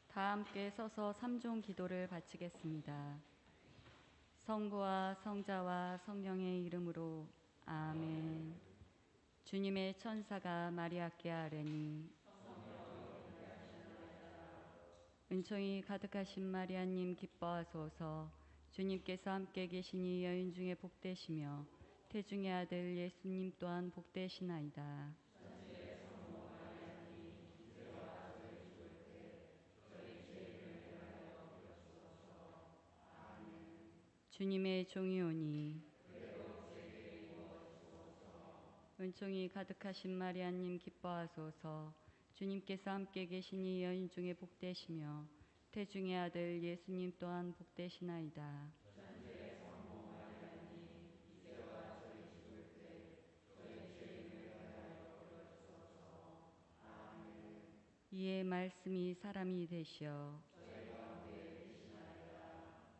다 함께 서서 삼종 기도를 바치겠습니다. 성부와 성자와 성령의 이름으로 아멘. 주님의 천사가 마리아께 아뢰니 은총이 가득하신 마리아님 기뻐하소서. 주님께서 함께 계시니 여인 중에 복되시며 태중의 아들 예수님 또한 복되시나이다. 주님의 종이 오니 은총이 가득하신 마리아님 기뻐하소서. 주님께서 함께 계시니 여인 중에 복되시며 태중의 아들 예수님 또한 복되시나이다. 이에 말씀이 사람이 되시어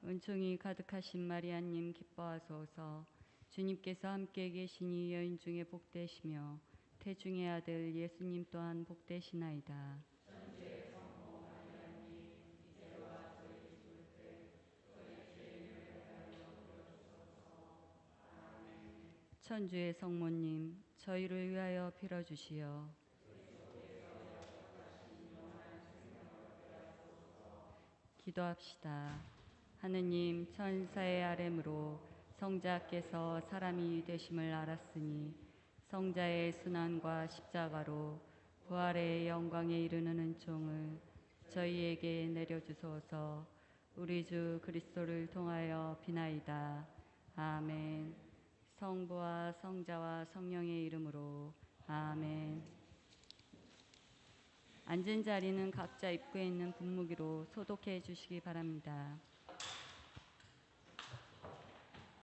은총이 가득하신 마리아님 기뻐하소서. 주님께서 함께 계시니 여인 중에 복되시며 태중의 아들 예수님 또한 복되시나이다. 천주의 성모님, 저희를 위하여 빌어주시어 기도합시다. 하느님, 천사의 아뢰므로 성자께서 사람이 되심을 알았으니 성자의 순환과 십자가로 부활의 영광에 이르는 은총을 저희에게 내려주소서. 우리 주 그리스도를 통하여 비나이다. 아멘. 성부와 성자와 성령의 이름으로 아멘. 앉은 자리는 각자 입구에 있는 분무기로 소독해 주시기 바랍니다.